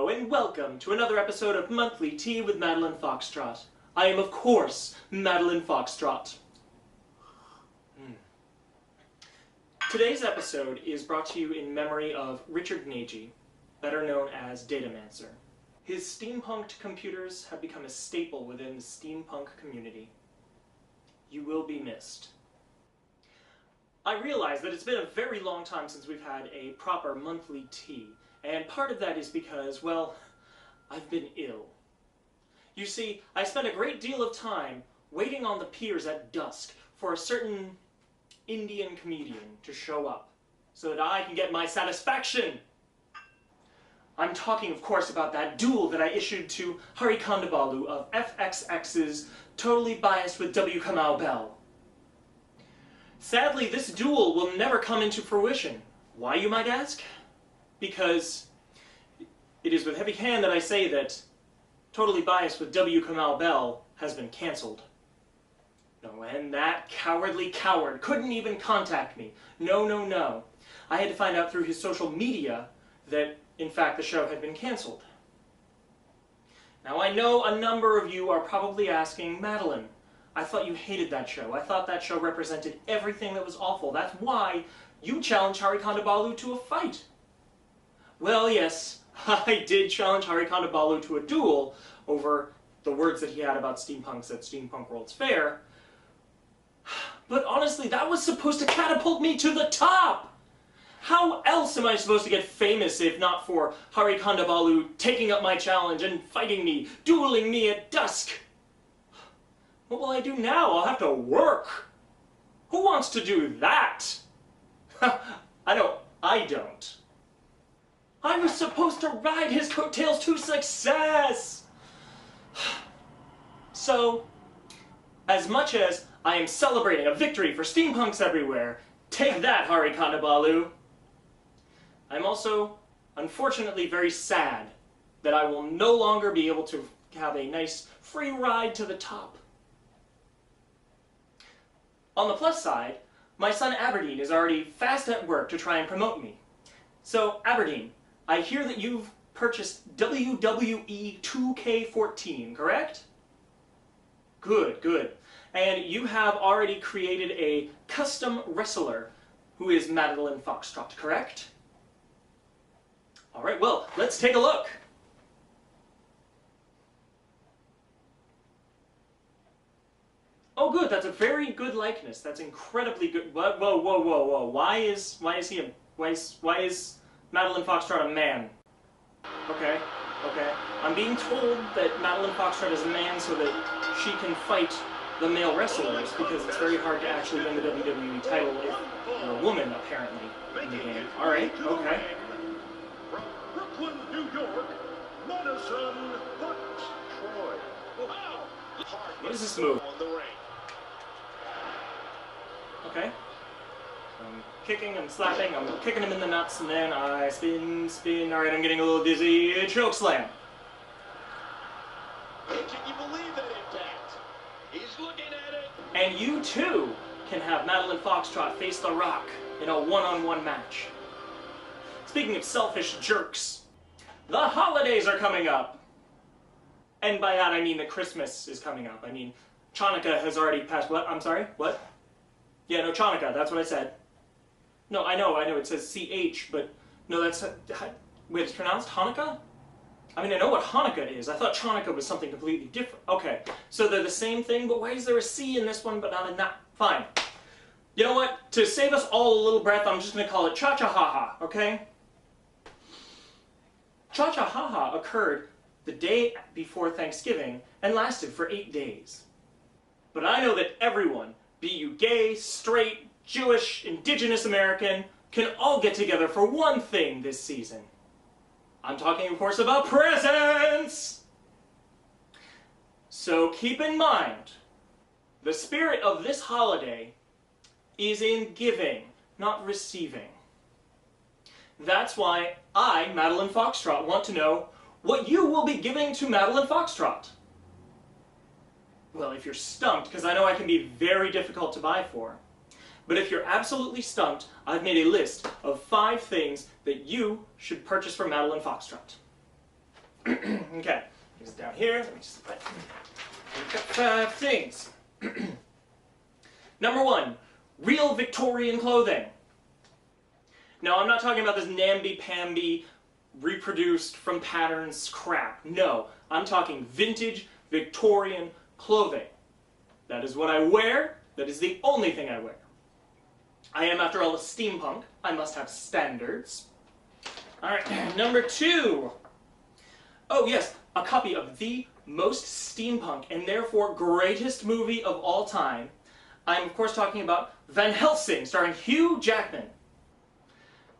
Hello and welcome to another episode of Monthly Tea with Madeline Foxtrot. I am, of course, Madeline Foxtrot. Today's episode is brought to you in memory of Richard Nagy, better known as Datamancer. His steampunked computers have become a staple within the steampunk community. You will be missed. I realize that it's been a very long time since we've had a proper monthly tea, and part of that is because, well, I've been ill. You see, I spent a great deal of time waiting on the piers at dusk for a certain Indian comedian to show up, so that I can get my satisfaction. I'm talking, of course, about that duel that I issued to Hari Kondabalu of FXX's Totally Biased with W. Kamau Belle. Sadly, this duel will never come into fruition. Why, you might ask? Because it is with heavy hand that I say that Totally Biased with W. Kamau Belle has been cancelled. No, and that cowardly coward couldn't even contact me. No. I had to find out through his social media that, in fact, the show had been cancelled. Now, I know a number of you are probably asking, Madeline, I thought you hated that show. I thought that show represented everything that was awful. That's why you challenged Hari Kondabalu to a fight. Well, yes, I did challenge Hari Kondabalu to a duel over the words that he had about steampunks at Steampunk World's Fair. But honestly, that was supposed to catapult me to the top! How else am I supposed to get famous if not for Hari Kondabalu taking up my challenge and fighting me, dueling me at dusk? What will I do now? I'll have to work! Who wants to do that? I don't. I was supposed to ride his coattails to success! So, as much as I am celebrating a victory for steampunks everywhere, take that, Hari Kondabalu! I'm also, unfortunately, very sad that I will no longer be able to have a nice free ride to the top. On the plus side, my son Aberdeen is already fast at work to try and promote me. So, Aberdeen, I hear that you've purchased WWE 2K14, correct? Good. And you have already created a custom wrestler who is Madeline Foxtrot, correct? Alright, well, let's take a look. Oh good, that's a very good likeness. That's incredibly good. Whoa. Why is Madeline Foxtrot a man? Okay. I'm being told that Madeline Foxtrot is a man so that she can fight the male wrestlers, because it's very hard to actually win the WWE title if you're a woman, apparently, in the game. Alright, okay. From Brooklyn, New York, Madeline Foxtrot. Wow! What is this move? Okay. I'm kicking, I'm slapping, I'm kicking him in the nuts, and then I spin. Alright, I'm getting a little dizzy. Choke slam. Can you believe that impact? He's looking at it. And you too can have Madeline Foxtrot face The Rock in a one-on-one match. Speaking of selfish jerks, the holidays are coming up. And by that I mean that Christmas is coming up. I mean, Chanukah has already passed. What? I'm sorry? What? Yeah, no, Chanukah, that's what I said. No, I know, it says CH, but no, that's... Wait, it's pronounced Hanukkah? I mean, I know what Hanukkah is. I thought Chanukah was something completely different. Okay, so they're the same thing, but why is there a C in this one but not in that? Fine. You know what? To save us all a little breath, I'm just going to call it Cha-Cha-Ha-Ha, okay? Cha-Cha-Ha-Ha occurred the day before Thanksgiving and lasted for 8 days. But I know that everyone, be you gay, straight, Jewish, indigenous American, can all get together for one thing this season. I'm talking, of course, about presents! So keep in mind, the spirit of this holiday is in giving, not receiving. That's why I, Madeline Foxtrot, want to know what you will be giving to Madeline Foxtrot. Well, if you're stumped, because I know I can be very difficult to buy for, but if you're absolutely stumped, I've made a list of 5 things that you should purchase for Madeline Foxtrot. Okay, here's down here. Let me just put 5 things. Number 1, real Victorian clothing. Now, I'm not talking about this namby-pamby, reproduced from patterns crap. No, I'm talking vintage Victorian clothing. That is what I wear. That is the only thing I wear. I am, after all, a steampunk. I must have standards. Alright, number 2. Oh yes, a copy of the most steampunk and therefore greatest movie of all time. I'm of course talking about Van Helsing, starring Hugh Jackman.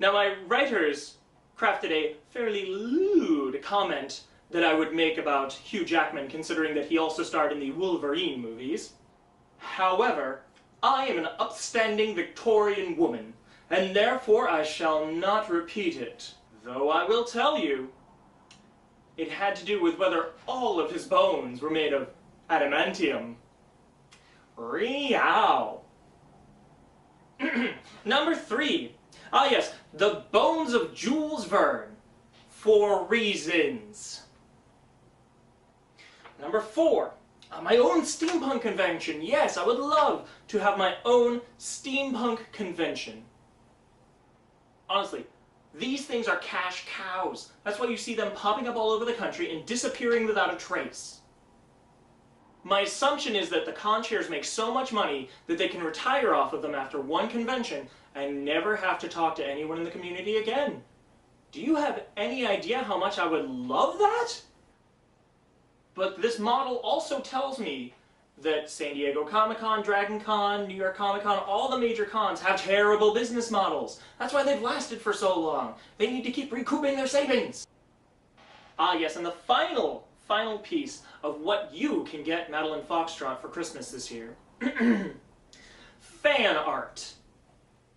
Now my writers crafted a fairly lewd comment that I would make about Hugh Jackman, considering that he also starred in the Wolverine movies. However, I am an upstanding Victorian woman, and therefore I shall not repeat it. Though I will tell you, it had to do with whether all of his bones were made of adamantium. Reow. Number 3. Ah yes, the bones of Jules Verne. For reasons. Number 4. My own steampunk convention. Yes, I would love to have my own steampunk convention. Honestly, these things are cash cows. That's why you see them popping up all over the country and disappearing without a trace. My assumption is that the con chairs make so much money that they can retire off of them after one convention and never have to talk to anyone in the community again. Do you have any idea how much I would love that? But this model also tells me that San Diego Comic-Con, Dragon Con, New York Comic-Con, all the major cons have terrible business models. That's why they've lasted for so long. They need to keep recouping their savings. Ah yes, and the final piece of what you can get Madeline Foxtrot for Christmas this year. Fan art.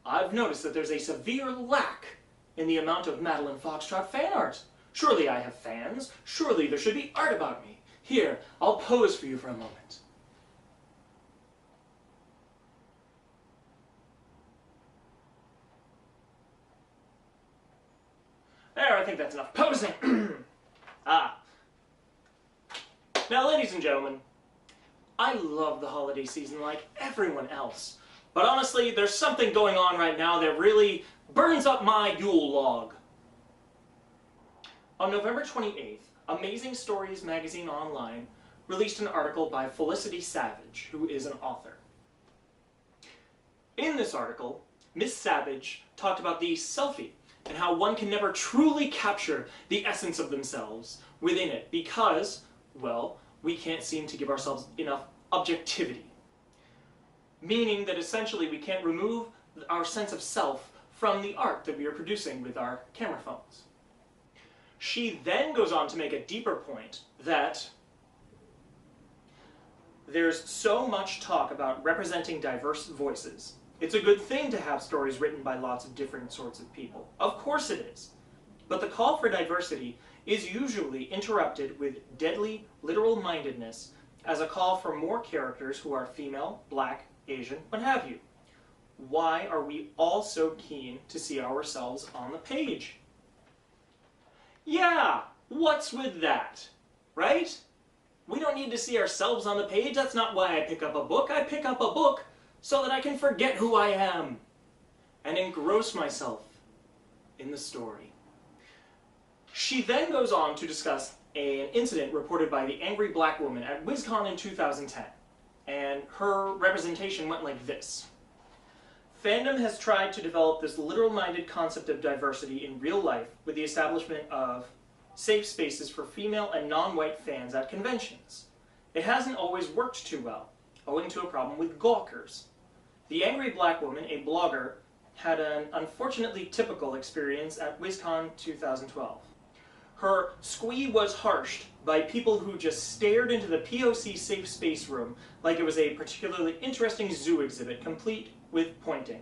I've noticed that there's a severe lack in the amount of Madeline Foxtrot fan art. Surely I have fans. Surely there should be art about me. Here, I'll pose for you for a moment. There, I think that's enough posing. Now, ladies and gentlemen, I love the holiday season like everyone else. But honestly, there's something going on right now that really burns up my Yule log. On November 28th, Amazing Stories Magazine Online released an article by Felicity Savage, who is an author. In this article, Miss Savage talked about the selfie and how one can never truly capture the essence of themselves within it because, well, we can't seem to give ourselves enough objectivity. Meaning that essentially we can't remove our sense of self from the art that we are producing with our camera phones. She then goes on to make a deeper point that there's so much talk about representing diverse voices. It's a good thing to have stories written by lots of different sorts of people. Of course it is. But the call for diversity is usually interrupted with deadly literal-mindedness as a call for more characters who are female, black, Asian, what have you. Why are we all so keen to see ourselves on the page? Yeah, what's with that? Right? We don't need to see ourselves on the page. That's not why I pick up a book. I pick up a book so that I can forget who I am and engross myself in the story. She then goes on to discuss an incident reported by the angry black woman at WizCon in 2010. And her representation went like this. Fandom has tried to develop this literal-minded concept of diversity in real life with the establishment of safe spaces for female and non-white fans at conventions. It hasn't always worked too well, owing to a problem with gawkers. The angry black woman, a blogger, had an unfortunately typical experience at WizCon 2012. Her squee was harshed by people who just stared into the POC safe space room like it was a particularly interesting zoo exhibit, complete with pointing.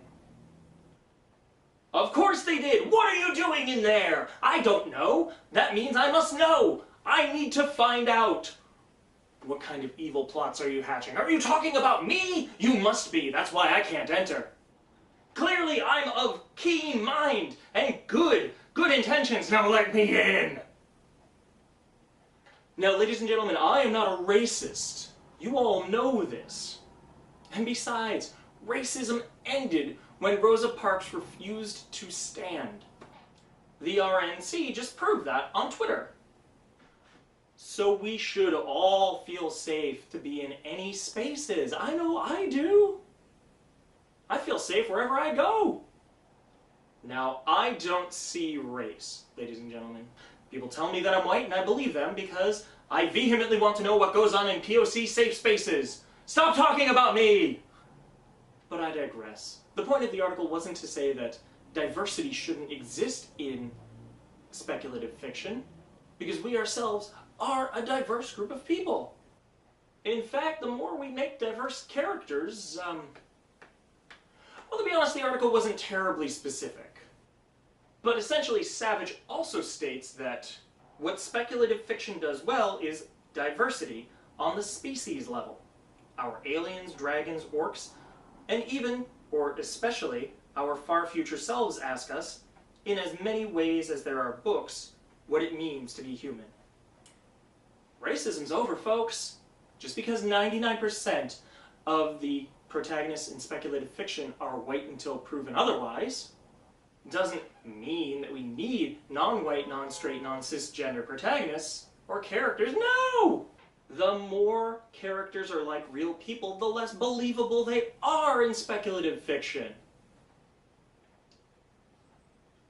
Of course they did! What are you doing in there? I don't know! That means I must know! I need to find out! What kind of evil plots are you hatching? Are you talking about me? You must be, that's why I can't enter. Clearly I'm of keen mind and good intentions, now let me in! Now, ladies and gentlemen, I am not a racist. You all know this. And besides, racism ended when Rosa Parks refused to stand. The RNC just proved that on Twitter. So we should all feel safe to be in any spaces. I know I do. I feel safe wherever I go. Now, I don't see race, ladies and gentlemen. People tell me that I'm white, and I believe them because I vehemently want to know what goes on in POC safe spaces. Stop talking about me! But I digress. The point of the article wasn't to say that diversity shouldn't exist in speculative fiction, because we ourselves are a diverse group of people. In fact, the more we make diverse characters, well, to be honest, the article wasn't terribly specific. But essentially, Savage also states that what speculative fiction does well is diversity on the species level. Our aliens, dragons, orcs, and even, or especially, our far future selves ask us, in as many ways as there are books, what it means to be human. Racism's over, folks. Just because 99% of the protagonists in speculative fiction are white until proven otherwise, doesn't mean that we need non-white, non-straight, non-cisgender protagonists or characters. No! The more characters are like real people, the less believable they are in speculative fiction.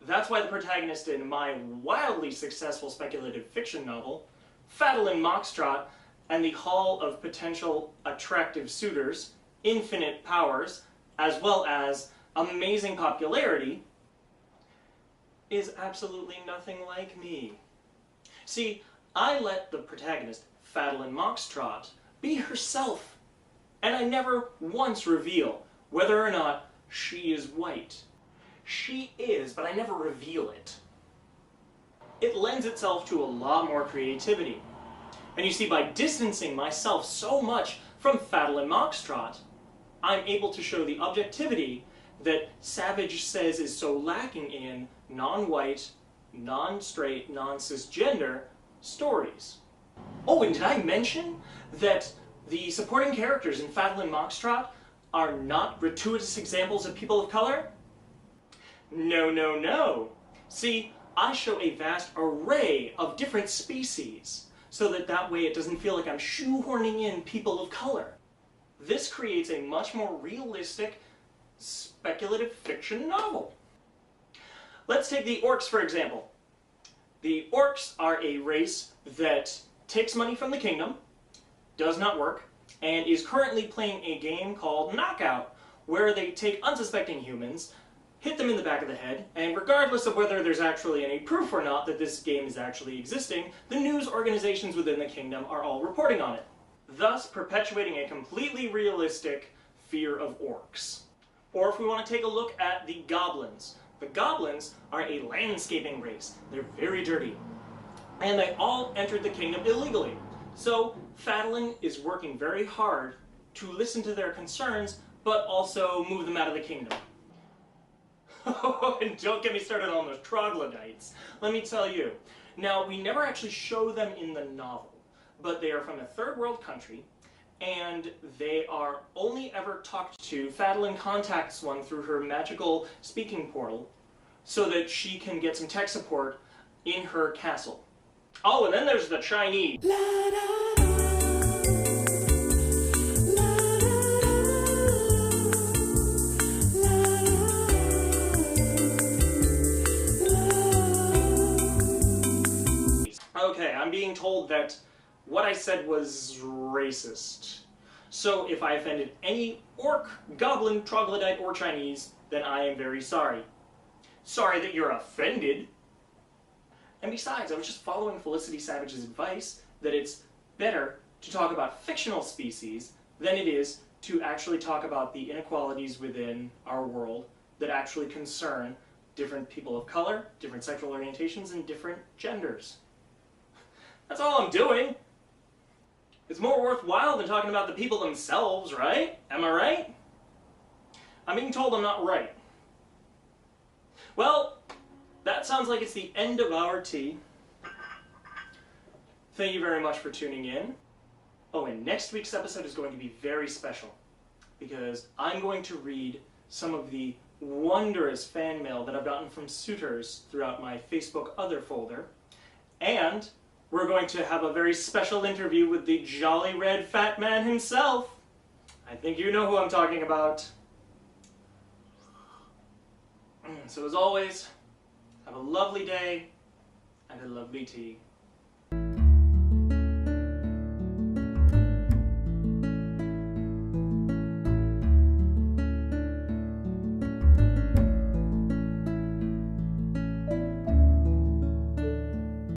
That's why the protagonist in my wildly successful speculative fiction novel, Madeline Foxtrot and the Hall of Potential Attractive Suitors, Infinite Powers, as well as amazing popularity, is absolutely nothing like me. See, I let the protagonist, Madeline Foxtrot, be herself, and I never once reveal whether or not she is white. She is, but I never reveal it. It lends itself to a lot more creativity. And you see, by distancing myself so much from Madeline Foxtrot, I'm able to show the objectivity that Savage says is so lacking in non-white, non-straight, non-cisgender stories. Oh, and did I mention that the supporting characters in Madeline Foxtrot are not gratuitous examples of people of color? No, no, no. See, I show a vast array of different species, so that way it doesn't feel like I'm shoehorning in people of color. This creates a much more realistic speculative fiction novel. Let's take the orcs, for example. The orcs are a race that takes money from the kingdom, does not work, and is currently playing a game called Knockout, where they take unsuspecting humans, hit them in the back of the head, and regardless of whether there's actually any proof or not that this game is actually existing, the news organizations within the kingdom are all reporting on it, thus perpetuating a completely realistic fear of orcs. Or if we want to take a look at the goblins. The goblins are a landscaping race. They're very dirty. And they all entered the kingdom illegally. So Madeline is working very hard to listen to their concerns, but also move them out of the kingdom. And don't get me started on those troglodytes. Let me tell you. Now, we never actually show them in the novel, but they are from a third world country, and they are only ever talked to. Madeline contacts one through her magical speaking portal so that she can get some tech support in her castle. Oh, and then there's the Chinese. Okay, I'm being told that what I said was racist. So if I offended any orc, goblin, troglodyte, or Chinese, then I am very sorry. Sorry that you're offended. And besides, I was just following Felicity Savage's advice that it's better to talk about fictional species than it is to actually talk about the inequalities within our world that actually concern different people of color, different sexual orientations, and different genders. That's all I'm doing. It's more worthwhile than talking about the people themselves, right? Am I right? I'm being told I'm not right. Well, that sounds like it's the end of our tea. Thank you very much for tuning in. Oh, and next week's episode is going to be very special because I'm going to read some of the wondrous fan mail that I've gotten from suitors throughout my Facebook Other folder. And we're going to have a very special interview with the jolly red fat man himself. I think you know who I'm talking about. So as always, have a lovely day and a lovely tea.